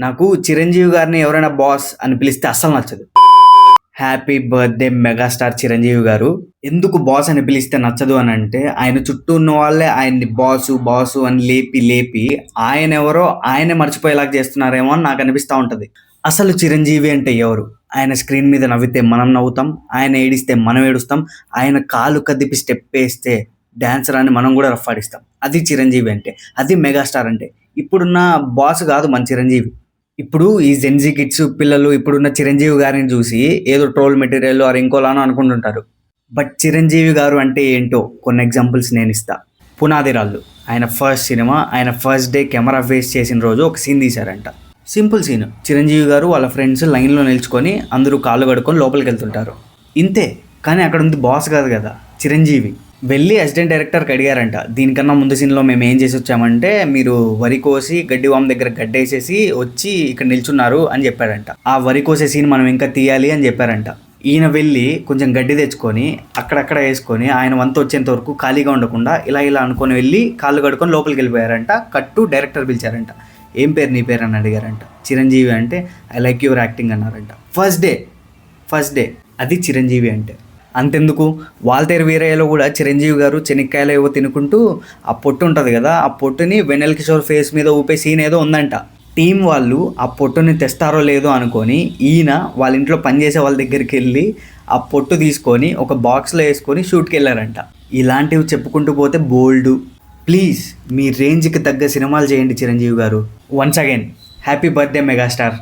నాకు చిరంజీవి గారిని ఎవరైనా బాస్ అని పిలిస్తే అస్సలు నచ్చదు. హ్యాపీ బర్త్‌డే మెగాస్టార్ చిరంజీవి గారు. ఎందుకు బాస్ అని పిలిస్తే నచ్చదు అనంటే, ఆయన చుట్టూ ఉన్న వాళ్ళే ఆయన్ని బాసు, బాసు అని లేపి ఆయనెవరో ఆయనే మర్చిపోయేలాగా చేస్తున్నారేమో అని నాకనిపిస్తా ఉంటది. అసలు చిరంజీవి అంటే ఎవరు? ఆయన స్క్రీన్ మీద నవ్వితే మనం నవ్వుతాం. ఆయన ఏడిస్తే మనం ఏడుస్తాం. ఆయన కాలు కదిపి స్టెప్పేస్తే డాన్సర్ అని మనం గూడా రఫ్ఫాడిస్తాం. అది చిరంజీవి అంటే. అది మెగాస్టార్ అంటే. ఇప్పుడున్న బాస్ గాదు మన చిరంజీవి. ఇప్పుడు ఈ జెన్‌జీ కిడ్స్ పిల్లలు ఇప్పుడున్న చిరంజీవి గారిని చూసి ఏదో ట్రోల్ మెటీరియల్ ఆర్ ఇంకోలానో అనుకుంటుంటారు. బట్ చిరంజీవి గారు అంటే ఏంటో కొన్ని ఎగ్జాంపుల్స్ నేనిస్తా. 'పునాది రాళ్ళు' ఆయన ఫస్ట్ సినిమా, ఆయన ఫస్ట్ డే కెమెరా ఫేస్ చేసిన రోజు ఒక సీన్ తీశారంట. Simple scene. చిరంజీవి గారు వాళ్ళ ఫ్రెండ్స్ లైన్‌లో నిల్చుకొని అందరూ కాళ్ళు కడుక్కొని లోపలికెళ్తుంటారు. ఇంతే. కానీ అక్కడ ఉంది బాస్ కాదు కదా! చిరంజీవి. వెళ్ళి అసిస్టెంట్ డైరెక్టర్‌కి అడిగారంట. దీనికన్నా ముందు సీన్‌లో మేమేం చేసొచ్చామంటే, మీరు వరి కోసి గడ్డి వాము దగ్గర గడ్డేసేసి వచ్చి ఇక్కడ నిల్చున్నారు అని చెప్పాడంట. ఆ వరి కోసే సీన్ మనం ఇంకా తీయాలి అని చెప్పారంట. ఈయన వెళ్ళి కొంచెం గడ్డి తెచ్చుకొని అక్కడక్కడ వేసుకొని ఆయన వంతు వచ్చేంత వరకు ఖాళీగా ఉండకుండా ఇలా అనుకొని వెళ్ళి కాళ్ళు కడుక్కొని లోపలికెళ్ళిపోయారంట. కట్టు డైరెక్టర్ పిలిచారంట. ఏం పేరు నీ పేరు అని అడిగారంట. చిరంజీవి అంటే ఐ లైక్ యువర్ యాక్టింగ్ అన్నారంట. ఫస్ట్ డే అది చిరంజీవి అంటే. అంతెందుకు, వాల్తేరు వీరయ్యలో కూడా చిరంజీవి గారు చెనిక్కాయలు ఏవో తినుకుంటూ ఆ పొట్టు ఉంటుంది కదా, ఆ పొట్టుని వెన్నెల కిషోర్ ఫేస్ మీద ఊపే సీన్ ఏదో ఉందంట. టీం వాళ్ళు ఆ పొట్టుని తెస్తారో లేదో అనుకొని ఈయన వాళ్ళ ఇంట్లో పనిచేసే వాళ్ళ దగ్గరికి వెళ్ళి ఆ పొట్టు తీసుకొని ఒక బాక్స్లో వేసుకొని షూట్కి వెళ్ళారంట. ఇలాంటివి చెప్పుకుంటూ పోతే బోల్డు. ప్లీజ్ మీ రేంజ్కి తగ్గ సినిమాలు చేయండి చిరంజీవి గారు. Once again happy birthday megastar.